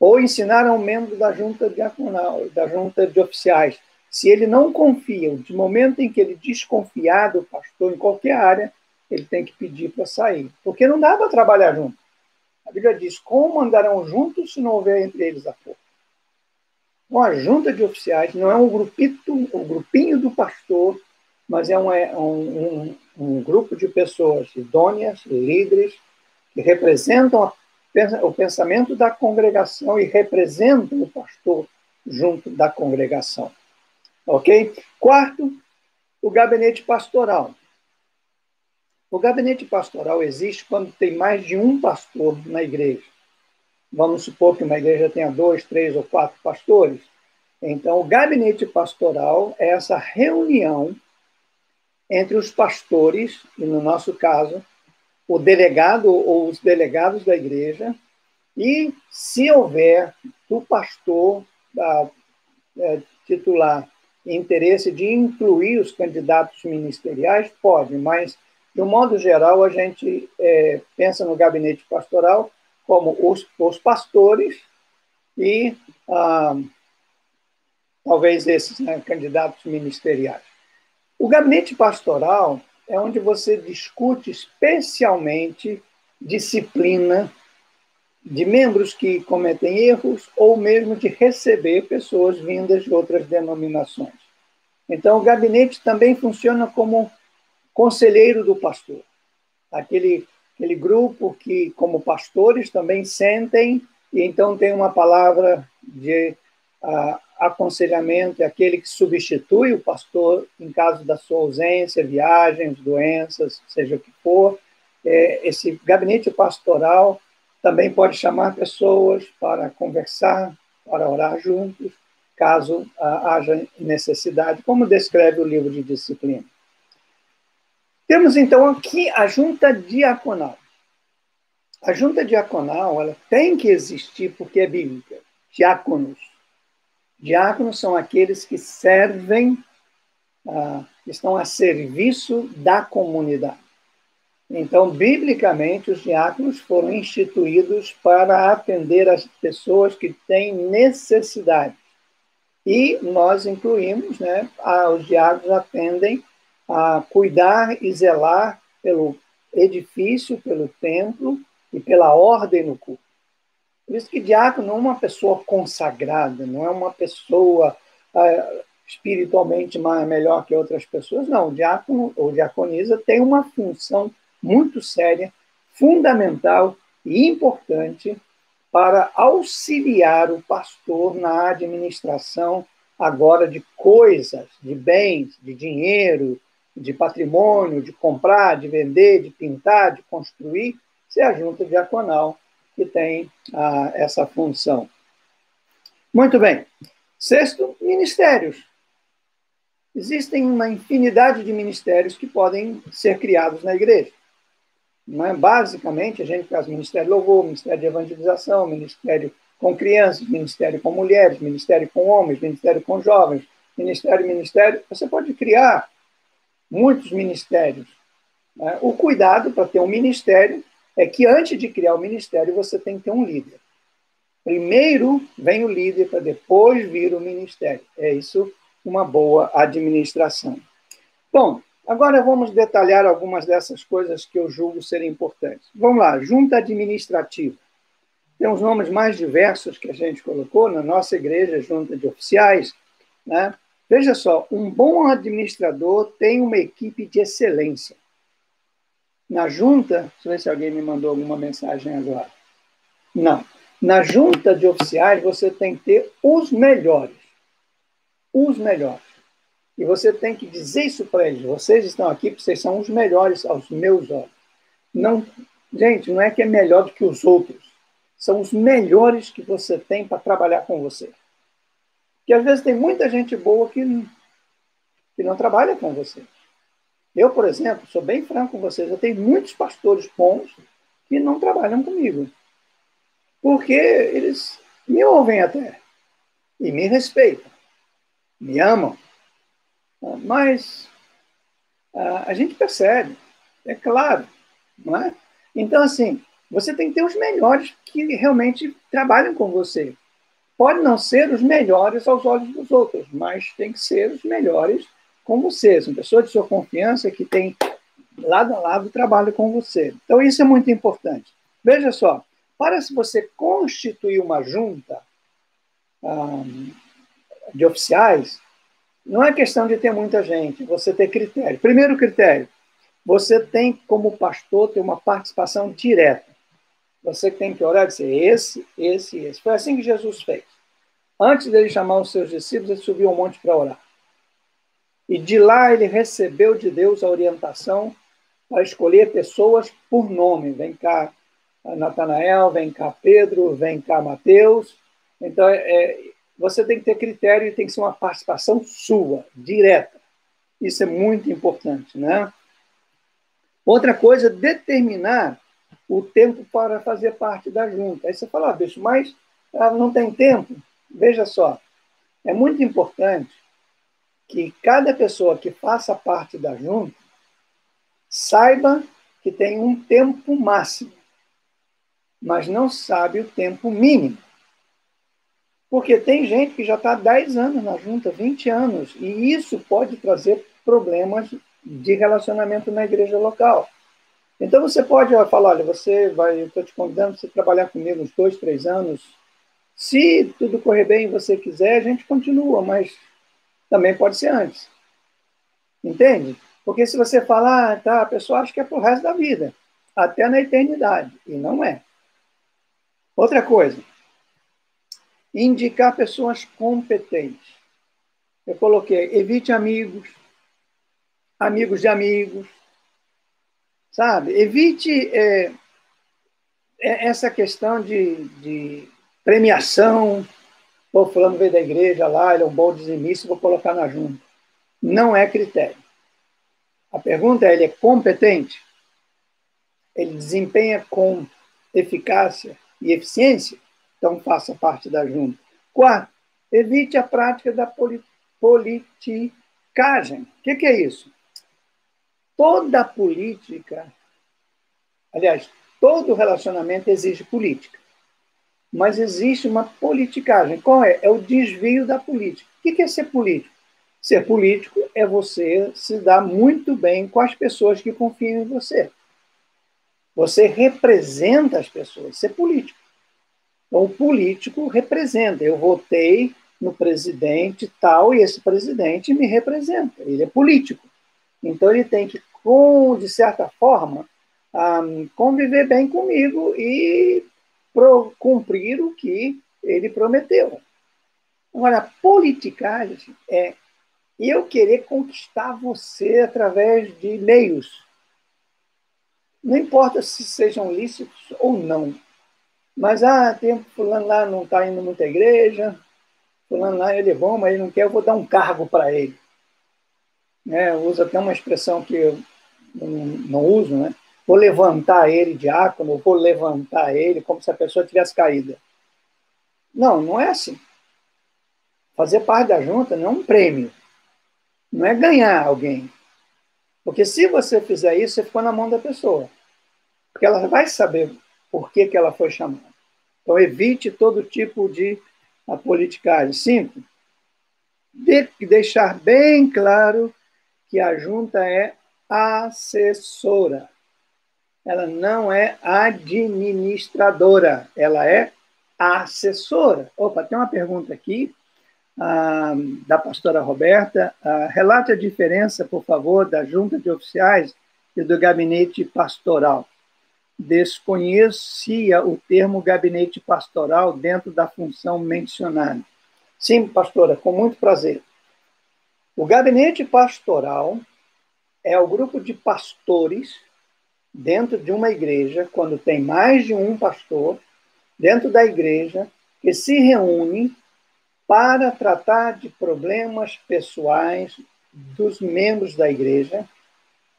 Ou ensinar a um membro da junta diaconal, da junta de oficiais. Se ele não confia, de momento em que ele desconfiar do pastor em qualquer área, ele tem que pedir para sair. Porque não dá para trabalhar junto. A Bíblia diz, como andarão juntos se não houver entre eles acordo? Então, a junta de oficiais não é um grupinho do pastor, mas é um grupo de pessoas idôneas, líderes, que representam o pensamento da congregação e representam o pastor junto da congregação. Ok? Quarto, o gabinete pastoral. O gabinete pastoral existe quando tem mais de um pastor na igreja. Vamos supor que uma igreja tenha 2, 3 ou 4 pastores. Então, o gabinete pastoral é essa reunião entre os pastores, e no nosso caso, o delegado ou os delegados da igreja, e, se houver do pastor titular interesse de incluir os candidatos ministeriais, pode, mas, de um modo geral, a gente pensa no gabinete pastoral como os pastores e talvez esses, né, candidatos ministeriais. O gabinete pastoral é onde você discute especialmente disciplina de membros que cometem erros ou mesmo de receber pessoas vindas de outras denominações. Então, o gabinete também funciona como conselheiro do pastor. Aquele grupo que, como pastores, também sentem e então tem uma palavra de aconselhamento, é aquele que substitui o pastor em caso da sua ausência, viagens, doenças, seja o que for. Esse gabinete pastoral também pode chamar pessoas para conversar, para orar juntos, caso haja necessidade, como descreve o livro de disciplina. Temos, então, aqui a junta diaconal. A junta diaconal ela tem que existir porque é bíblica. Diáconos. Diáconos são aqueles que servem, estão a serviço da comunidade. Então, biblicamente, os diáconos foram instituídos para atender as pessoas que têm necessidade. E nós incluímos, né, os diáconos atendem a cuidar e zelar pelo edifício, pelo templo e pela ordem no culto. Por isso que diácono não é uma pessoa consagrada, não é uma pessoa espiritualmente melhor que outras pessoas, não. O diácono ou diaconisa tem uma função muito séria, fundamental e importante para auxiliar o pastor na administração agora de coisas, de bens, de dinheiro, de patrimônio, de comprar, de vender, de pintar, de construir. Isso é a junta diaconal que tem essa função. Muito bem. Sexto, ministérios. Existem uma infinidade de ministérios que podem ser criados na igreja. Basicamente, a gente faz ministério de louvor, ministério de evangelização, ministério com crianças, ministério com mulheres, ministério com homens, ministério com jovens, ministério. Você pode criar muitos ministérios. O cuidado para ter um ministério é que antes de criar o ministério, você tem que ter um líder. Primeiro vem o líder para depois vir o ministério. É isso uma boa administração. Bom, agora vamos detalhar algumas dessas coisas que eu julgo serem importantes. Vamos lá, junta administrativa. Tem os nomes mais diversos que a gente colocou na nossa igreja, junta de oficiais, né? Veja só, um bom administrador tem uma equipe de excelência. Na junta, deixa eu ver se alguém me mandou alguma mensagem agora. Não. Na junta de oficiais, você tem que ter os melhores. Os melhores. E você tem que dizer isso para eles. Vocês estão aqui porque vocês são os melhores aos meus olhos. Não, gente, não é que é melhor do que os outros. São os melhores que você tem para trabalhar com você. Porque às vezes tem muita gente boa que não trabalha com você. Eu, por exemplo, sou bem franco com vocês, eu tenho muitos pastores bons que não trabalham comigo. Porque eles me ouvem até. E me respeitam. Me amam. Mas a gente percebe, é claro, não é? Então, assim, você tem que ter os melhores que realmente trabalham com você. Pode não ser os melhores aos olhos dos outros, mas tem que ser os melhores com você. Uma pessoa de sua confiança que tem lado a lado trabalho com você. Então, isso é muito importante. Veja só, para se você constituir uma junta de oficiais, não é questão de ter muita gente, você ter critério. Primeiro critério, você tem, como pastor, ter uma participação direta. Você tem que orar e dizer esse, esse, esse. Foi assim que Jesus fez. Antes dele chamar os seus discípulos, ele subiu ao monte para orar. E de lá ele recebeu de Deus a orientação para escolher pessoas por nome. Vem cá Natanael, vem cá Pedro, vem cá Mateus. Então, você tem que ter critério e tem que ser uma participação sua, direta. Isso é muito importante, né? Outra coisa, determinar o tempo para fazer parte da junta. Aí você fala, bicho, mas não tem tempo? Veja só, é muito importante que cada pessoa que faça parte da junta saiba que tem um tempo máximo, mas não sabe o tempo mínimo. Porque tem gente que já está há 10 anos na junta, 20 anos, e isso pode trazer problemas de relacionamento na igreja local. Então você pode falar, olha, eu estou te convidando para você trabalhar comigo uns 2, 3 anos. Se tudo correr bem e você quiser, a gente continua, mas também pode ser antes. Entende? Porque se você falar, tá, a pessoa acha que é para o resto da vida, até na eternidade, e não é. Outra coisa, indicar pessoas competentes. Eu coloquei, evite amigos, amigos de amigos, sabe? Evite essa questão de premiação. Pô, fulano veio da igreja lá, ele é um bom dizimista, vou colocar na junta. Não é critério. A pergunta é, ele é competente? Ele desempenha com eficácia e eficiência, então faça parte da junta. Quarto, evite a prática da politicagem. O que é isso? Toda política, aliás, todo relacionamento exige política, mas existe uma politicagem. Qual é? É o desvio da política. O que é ser político? Ser político é você se dar muito bem com as pessoas que confiam em você. Você representa as pessoas, ser político. Então, o político representa. Eu votei no presidente tal e esse presidente me representa. Ele é político. Então, ele tem que, de certa forma, conviver bem comigo e cumprir o que ele prometeu. Agora, a politicagem é eu querer conquistar você através de meios. Não importa se sejam lícitos ou não. Mas, tem fulano lá não está indo muito à igreja, fulano lá ele é bom, mas ele não quer, eu vou dar um cargo para ele. Usa até uma expressão que eu não uso, né? Vou levantar ele, diácono, vou levantar ele como se a pessoa tivesse caída. Não, não é assim. Fazer parte da junta não é um prêmio, não é ganhar alguém. Porque se você fizer isso, você ficou na mão da pessoa. Porque ela vai saber por que ela foi chamada. Então, evite todo tipo de politicagem. 5. Deixar bem claro que a junta é assessora. Ela não é administradora, ela é assessora. Opa, tem uma pergunta aqui da pastora Roberta. Relate a diferença, por favor, da junta de oficiais e do gabinete pastoral. Desconhecia o termo gabinete pastoral dentro da função mencionada. Sim, pastora, com muito prazer. O gabinete pastoral é o grupo de pastores dentro de uma igreja, quando tem mais de um pastor, dentro da igreja, que se reúne para tratar de problemas pessoais dos membros da igreja,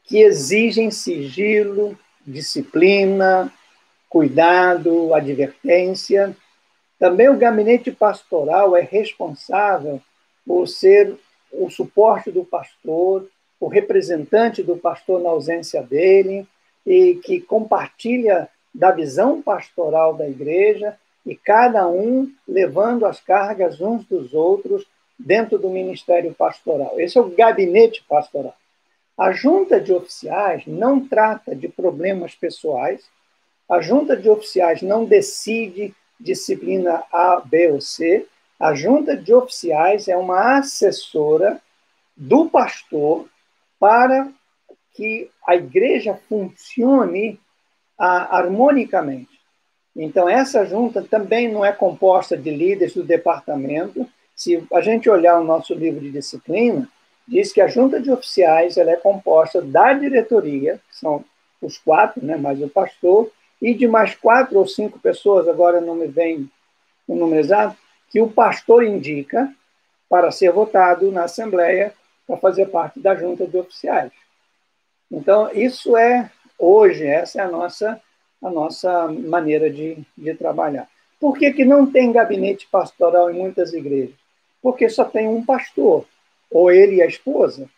que exigem sigilo, disciplina, cuidado, advertência. Também o gabinete pastoral é responsável por ser o suporte do pastor, o representante do pastor na ausência dele, e que compartilha da visão pastoral da igreja, e cada um levando as cargas uns dos outros dentro do ministério pastoral. Esse é o gabinete pastoral. A junta de oficiais não trata de problemas pessoais, a junta de oficiais não decide disciplina A, B ou C. A junta de oficiais é uma assessora do pastor para que a igreja funcione harmonicamente. Então, essa junta também não é composta de líderes do departamento. Se a gente olhar o nosso livro de disciplina, diz que a junta de oficiais ela é composta da diretoria, que são os 4, né, mais o pastor, e de mais 4 ou 5 pessoas, agora não me vem o número exato, que o pastor indica para ser votado na Assembleia para fazer parte da junta de oficiais. Então, isso é, hoje, essa é a nossa maneira de trabalhar. Por que não tem gabinete pastoral em muitas igrejas? Porque só tem um pastor, ou ele e a esposa.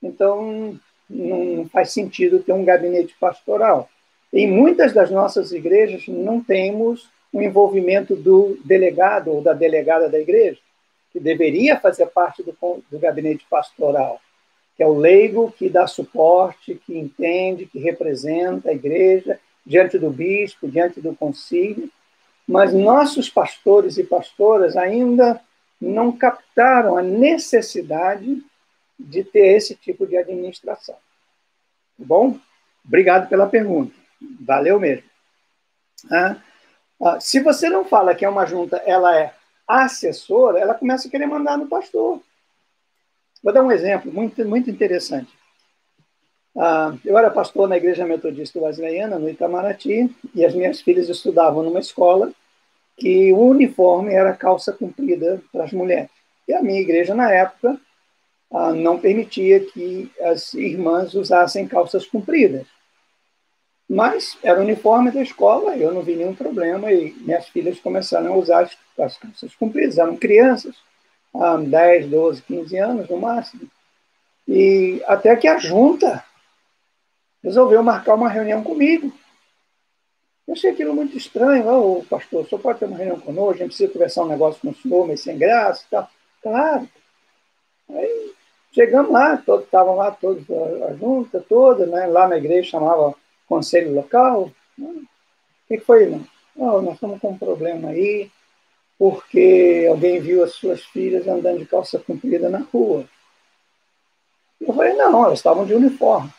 Então, não faz sentido ter um gabinete pastoral. Em muitas das nossas igrejas, não temos o envolvimento do delegado ou da delegada da igreja, que deveria fazer parte do gabinete pastoral, que é o leigo que dá suporte, que entende, que representa a igreja diante do bispo, diante do concílio. Mas nossos pastores e pastoras ainda não captaram a necessidade de ter esse tipo de administração. Tá bom? Obrigado pela pergunta. Valeu mesmo. Se você não fala que é uma junta, ela é assessora, ela começa a querer mandar no pastor. Vou dar um exemplo muito, muito interessante. Eu era pastor na Igreja Metodista Wesleyana, no Itamaraty, e as minhas filhas estudavam numa escola que o uniforme era calça comprida para as mulheres. E a minha igreja, na época, não permitia que as irmãs usassem calças compridas. Mas era o uniforme da escola, eu não vi nenhum problema, e minhas filhas começaram a usar as calças compridas, eram crianças, 10, 12, 15 anos no máximo. E até que a junta resolveu marcar uma reunião comigo. Eu achei aquilo muito estranho. Ô, pastor, o senhor pode ter uma reunião conosco, a gente precisa conversar um negócio com o senhor, mas sem graça e tal. Claro. Aí chegamos lá, estavam lá todos, a junta toda, né? Lá na igreja chamava conselho local. O que foi, irmão? Oh, nós estamos com um problema aí, porque alguém viu as suas filhas andando de calça comprida na rua. Eu falei, não, elas estavam de uniforme.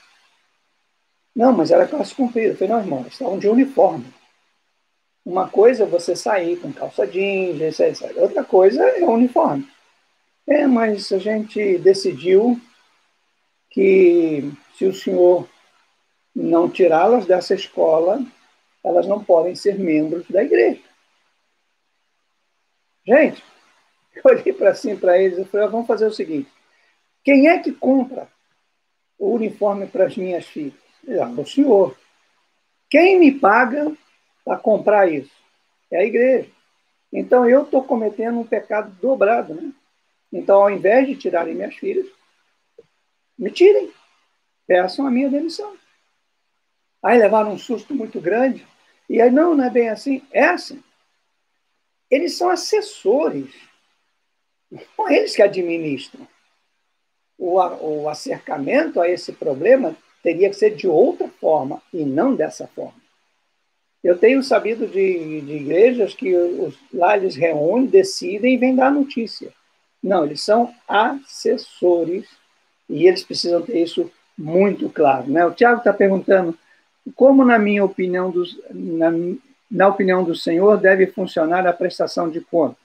Não, mas era calça comprida. Eu falei, não, irmão, elas estavam de uniforme. Uma coisa é você sair com calça jeans, etc. Outra coisa é o uniforme. Mas a gente decidiu que se o senhor não tirá-las dessa escola, elas não podem ser membros da igreja. Gente, eu olhei para cima para eles e falei, vamos fazer o seguinte, quem é que compra o uniforme para as minhas filhas? O senhor. Quem me paga para comprar isso? É a igreja. Então, eu estou cometendo um pecado dobrado, né? Então, ao invés de tirarem minhas filhas, me tirem, peçam a minha demissão. Aí levaram um susto muito grande, e aí, não é bem assim, é assim. Eles são assessores, não é eles que administram. O acercamento a esse problema teria que ser de outra forma, e não dessa forma. Eu tenho sabido de igrejas que lá eles reúnem, decidem e vêm dar notícia. Não, eles são assessores e eles precisam ter isso muito claro. Né? O Tiago está perguntando como, na minha opinião, na opinião do Senhor, deve funcionar a prestação de contas.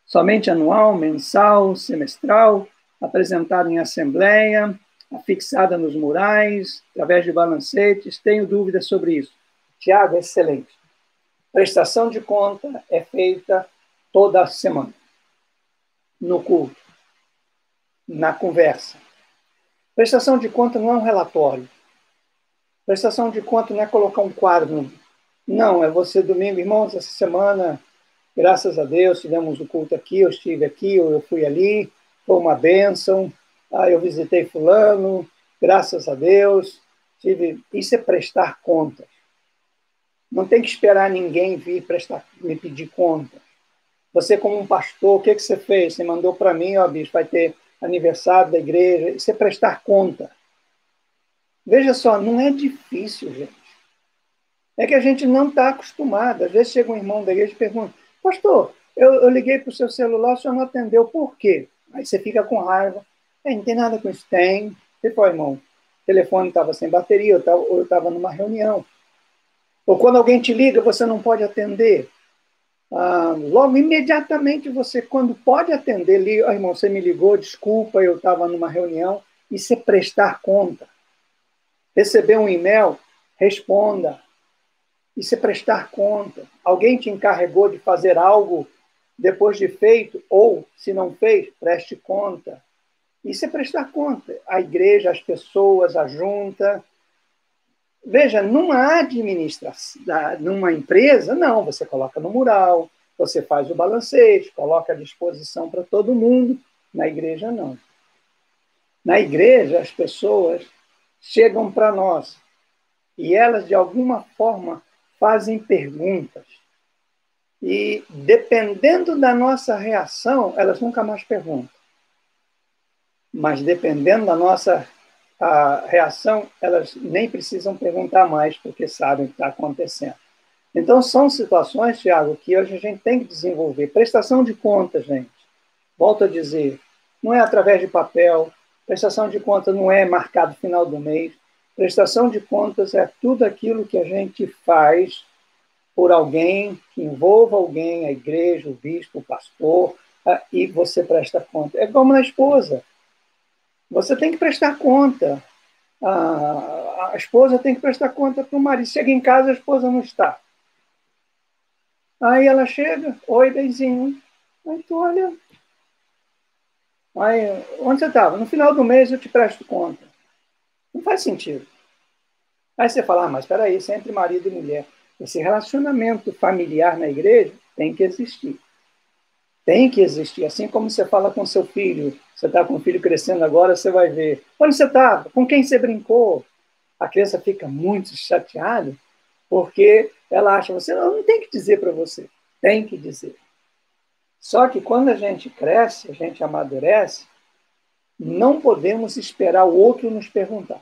Somente anual, mensal, semestral, apresentada em assembleia, afixada nos murais, através de balancetes? Tenho dúvidas sobre isso. Tiago, excelente. Prestação de conta é feita toda semana, no culto, na conversa. Prestação de conta não é um relatório. Prestação de conta não é colocar um quadro. Não, é você domingo, irmãos, essa semana, graças a Deus, tivemos o culto aqui, eu estive aqui, eu fui ali, foi uma bênção, eu visitei fulano, graças a Deus. Isso é prestar conta. Não tem que esperar ninguém vir me pedir conta. Você, como um pastor, o que você fez? Você mandou para mim, bicho, vai ter aniversário da igreja. Isso é prestar conta. Veja só, não é difícil, gente. É que a gente não está acostumado. Às vezes chega um irmão da igreja e pergunta, pastor, eu liguei para o seu celular, o senhor não atendeu, por quê? Aí você fica com raiva. Não tem nada com isso. Tem. Você foi, irmão, o telefone estava sem bateria, ou eu estava numa reunião. Ou quando alguém te liga, você não pode atender. Logo, imediatamente, você, quando pode atender, liga, irmão, você me ligou, desculpa, eu estava numa reunião. Isso é prestar conta. Receber um e-mail, responda. Isso é prestar conta. Alguém te encarregou de fazer algo depois de feito, ou, se não fez, preste conta. Isso é prestar conta. A igreja, as pessoas, a junta. Veja, numa administração, numa empresa, não, você coloca no mural, você faz o balancete, coloca à disposição para todo mundo. Na igreja, não. Na igreja, as pessoas chegam para nós e elas, de alguma forma, fazem perguntas. E, dependendo da nossa reação, elas nunca mais perguntam. Mas, dependendo da nossa reação, elas nem precisam perguntar mais, porque sabem o que está acontecendo. Então, são situações, Tiago, que hoje a gente tem que desenvolver. Prestação de contas, gente. Volto a dizer, não é através de papel. Prestação de contas não é marcado final do mês. Prestação de contas é tudo aquilo que a gente faz por alguém, que envolva alguém, a igreja, o bispo, o pastor, e você presta conta. É como na esposa. Você tem que prestar conta. A esposa tem que prestar conta para o marido. Chega em casa, a esposa não está. Aí ela chega, oi, benzinho. Aí tu olha. Aí, onde você estava? No final do mês eu te presto conta. Não faz sentido. Aí você fala, mas espera aí, isso é entre marido e mulher. Esse relacionamento familiar na igreja tem que existir. Tem que existir. Assim como você fala com seu filho, você está com o filho crescendo agora, você vai ver. Onde você estava? Com quem você brincou? A criança fica muito chateada porque ela acha, você não tem que dizer para você. Tem que dizer. Só que quando a gente cresce, a gente amadurece, não podemos esperar o outro nos perguntar.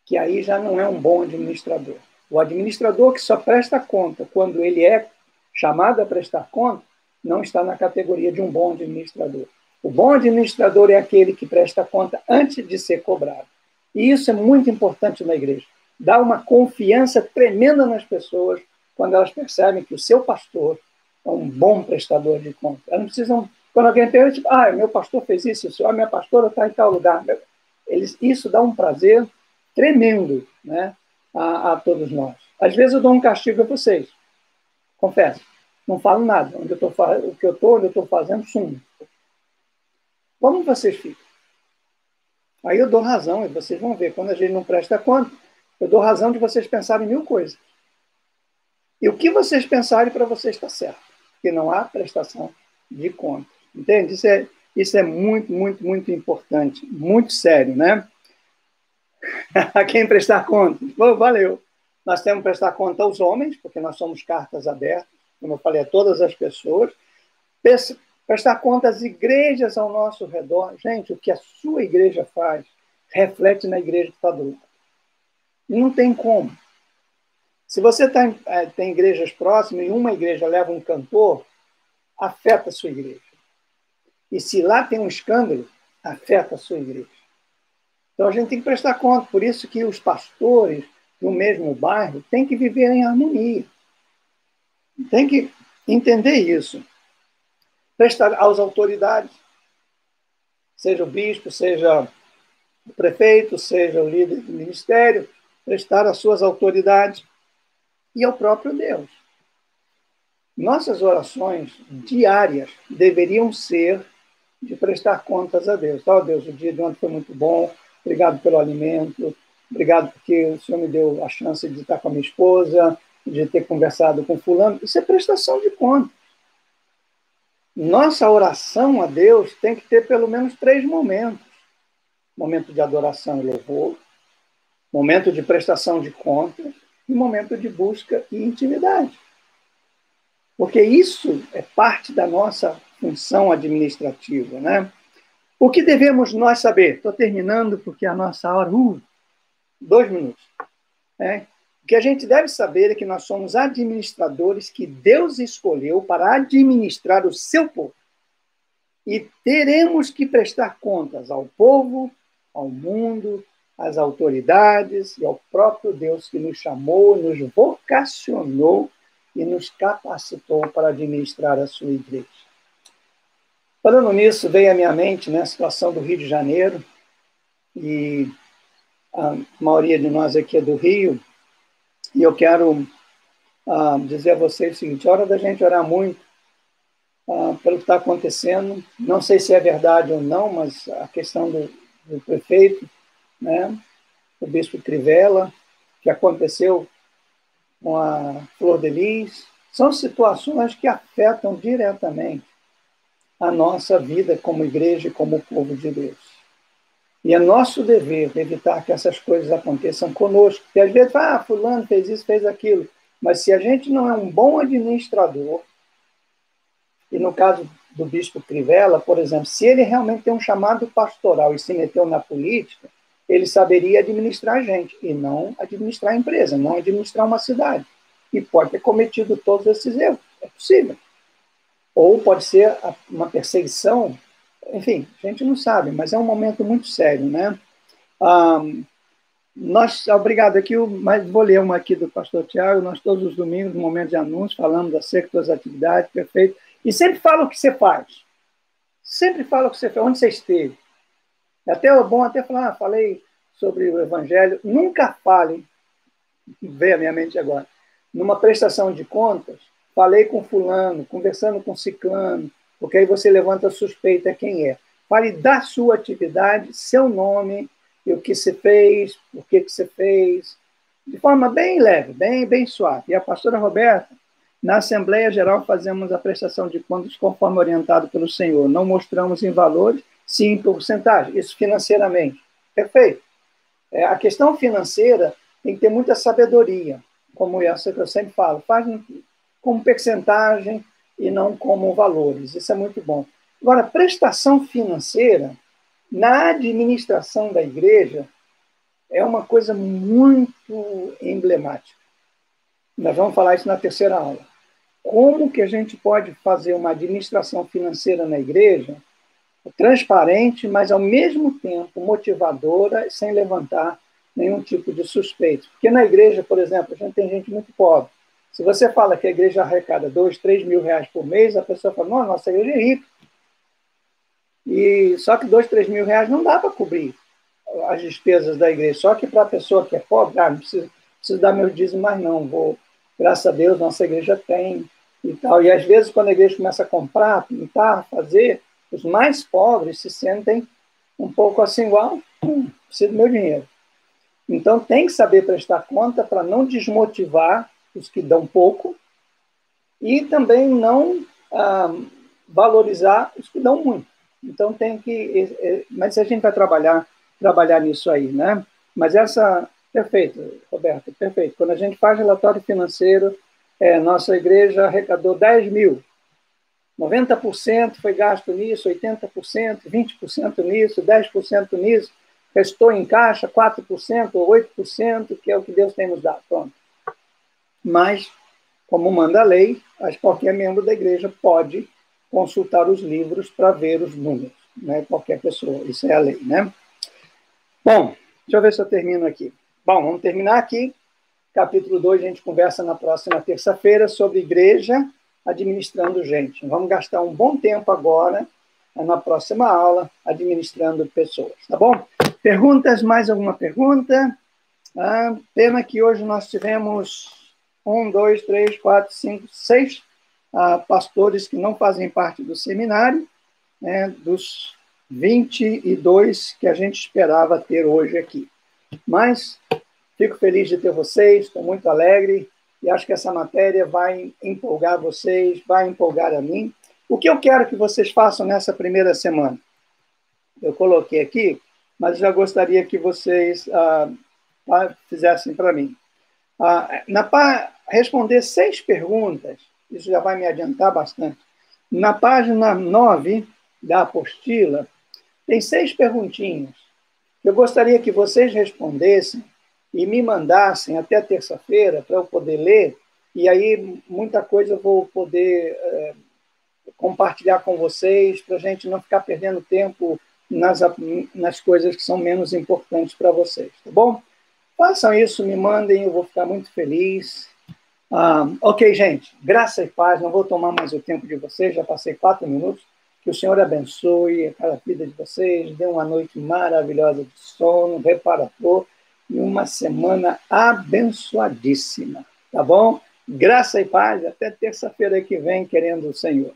Que aí já não é um bom administrador. O administrador que só presta conta quando ele é chamado a prestar conta, não está na categoria de um bom administrador. O bom administrador é aquele que presta conta antes de ser cobrado. E isso é muito importante na igreja. Dá uma confiança tremenda nas pessoas quando elas percebem que o seu pastor é um bom prestador de conta. Elas não precisam, quando alguém pergunta, tipo, meu pastor fez isso, minha pastora está em tal lugar. Isso dá um prazer tremendo, né, a todos nós. Às vezes eu dou um castigo a vocês, confesso. Não falo nada. Onde eu estou fazendo, sumo. Como vocês ficam? Aí eu dou razão, e vocês vão ver. Quando a gente não presta conta, eu dou razão de vocês pensarem mil coisas. E o que vocês pensarem para vocês está certo. Porque não há prestação de conta. Entende? Isso é muito, muito, muito importante. Muito sério, né? A quem prestar conta? Bom, valeu. Nós temos que prestar conta aos homens, porque nós somos cartas abertas, como eu falei, a todas as pessoas. Prestar conta às igrejas ao nosso redor. Gente, o que a sua igreja faz reflete na igreja que está do lado. E não tem como. Se você tem igrejas próximas e uma igreja leva um cantor, afeta a sua igreja. E se lá tem um escândalo, afeta a sua igreja. Então a gente tem que prestar conta. Por isso que os pastores do mesmo bairro têm que viver em harmonia. Tem que entender isso. Prestar às autoridades, seja o bispo, seja o prefeito, seja o líder do ministério, prestar às suas autoridades e ao próprio Deus. Nossas orações diárias deveriam ser de prestar contas a Deus. Deus, o dia de ontem foi muito bom, obrigado pelo alimento, obrigado porque o Senhor me deu a chance de estar com a minha esposa, de ter conversado com fulano. Isso é prestação de contas. Nossa oração a Deus tem que ter pelo menos 3 momentos. Momento de adoração e louvor, momento de prestação de contas e momento de busca e intimidade. Porque isso é parte da nossa função administrativa, né? O que devemos nós saber? Estou terminando porque a nossa hora... 2 minutos. O que a gente deve saber é que nós somos administradores que Deus escolheu para administrar o seu povo. E teremos que prestar contas ao povo, ao mundo, às autoridades e ao próprio Deus que nos chamou, nos vocacionou e nos capacitou para administrar a sua igreja. Falando nisso, veio à minha mente, né, a situação do Rio de Janeiro, e a maioria de nós aqui é do Rio, e eu quero dizer a vocês o seguinte: é hora da gente orar muito pelo que está acontecendo. Não sei se é verdade ou não, mas a questão do prefeito, né, o bispo Crivella, que aconteceu com a Flor de Lis, são situações que afetam diretamente a nossa vida como igreja e como povo de Deus. E é nosso dever evitar que essas coisas aconteçam conosco. Porque às vezes, fulano fez isso, fez aquilo. Mas se a gente não é um bom administrador, e no caso do bispo Crivella, por exemplo, se ele realmente tem um chamado pastoral e se meteu na política, ele saberia administrar a gente, e não administrar a empresa, não administrar uma cidade. E pode ter cometido todos esses erros. É possível. Ou pode ser uma perseguição. Enfim, a gente não sabe, mas é um momento muito sério, né? Obrigado aqui, mas vou ler uma aqui do pastor Tiago. Nós todos os domingos, no momento de anúncio, falamos acerca das atividades, perfeito. E sempre fala o que você faz. Sempre fala o que você faz, onde você esteve. É bom até falar, falei sobre o evangelho. Nunca falem, veio à minha mente agora, numa prestação de contas, falei com fulano, conversando com ciclano, porque aí você levanta a suspeita quem é. Fale da sua atividade, seu nome, e o que você fez, por que você fez, de forma bem leve, bem suave. E a pastora Roberta, na Assembleia Geral, fazemos a prestação de contas conforme orientado pelo Senhor. Não mostramos em valores, sim em porcentagem, isso financeiramente. Perfeito. A questão financeira tem que ter muita sabedoria, como essa que eu sempre falo. Faz como percentagem e não como valores. Isso é muito bom. Agora, prestação financeira, na administração da igreja, é uma coisa muito emblemática. Nós vamos falar isso na terceira aula. Como que a gente pode fazer uma administração financeira na igreja transparente, mas ao mesmo tempo motivadora, sem levantar nenhum tipo de suspeito? Porque na igreja, por exemplo, a gente tem gente muito pobre. Se você fala que a igreja arrecada 2, 3 mil reais por mês, a pessoa fala, não, nossa igreja é rica. E só que 2, 3 mil reais não dá para cobrir as despesas da igreja. Só que para a pessoa que é pobre, não preciso dar meu dízimo, mas não, graças a Deus, nossa igreja tem e tal. E às vezes, quando a igreja começa a comprar, pintar, fazer, os mais pobres se sentem um pouco assim, igual, preciso do meu dinheiro. Então, tem que saber prestar conta para não desmotivar os que dão pouco e também não valorizar os que dão muito. Então, tem que... Mas a gente vai trabalhar nisso aí, né? Mas perfeito, Roberto, perfeito. Quando a gente faz relatório financeiro, nossa igreja arrecadou 10 mil. 90% foi gasto nisso, 80%, 20% nisso, 10% nisso, restou em caixa 4% ou 8%, que é o que Deus tem nos dado. Pronto. Mas, como manda a lei, qualquer membro da igreja pode consultar os livros para ver os números, né? Qualquer pessoa, isso é a lei, né? Bom, deixa eu ver se eu termino aqui. Bom, vamos terminar aqui. Capítulo 2, a gente conversa na próxima terça-feira sobre igreja administrando gente. Vamos gastar um bom tempo agora, na próxima aula, administrando pessoas, tá bom? Perguntas? Mais alguma pergunta? Pena que hoje nós tivemos 1, 2, 3, 4, 5, 6 pastores que não fazem parte do seminário, né, dos 22 que a gente esperava ter hoje aqui. Mas fico feliz de ter vocês, estou muito alegre e acho que essa matéria vai empolgar vocês, vai empolgar a mim. O que eu quero que vocês façam nessa primeira semana? Eu coloquei aqui, mas já gostaria que vocês fizessem para mim. Responder 6 perguntas, isso já vai me adiantar bastante. Na página 9 da apostila, tem 6 perguntinhas. Eu gostaria que vocês respondessem e me mandassem até terça-feira para eu poder ler, e aí muita coisa eu vou poder compartilhar com vocês, para a gente não ficar perdendo tempo nas coisas que são menos importantes para vocês, tá bom? Façam isso, me mandem, eu vou ficar muito feliz. Ok, gente, graça e paz, não vou tomar mais o tempo de vocês, já passei 4 minutos. Que o Senhor abençoe a vida de vocês, dê uma noite maravilhosa de sono, reparador, e uma semana abençoadíssima, tá bom? Graça e paz, até terça-feira que vem, querendo o Senhor.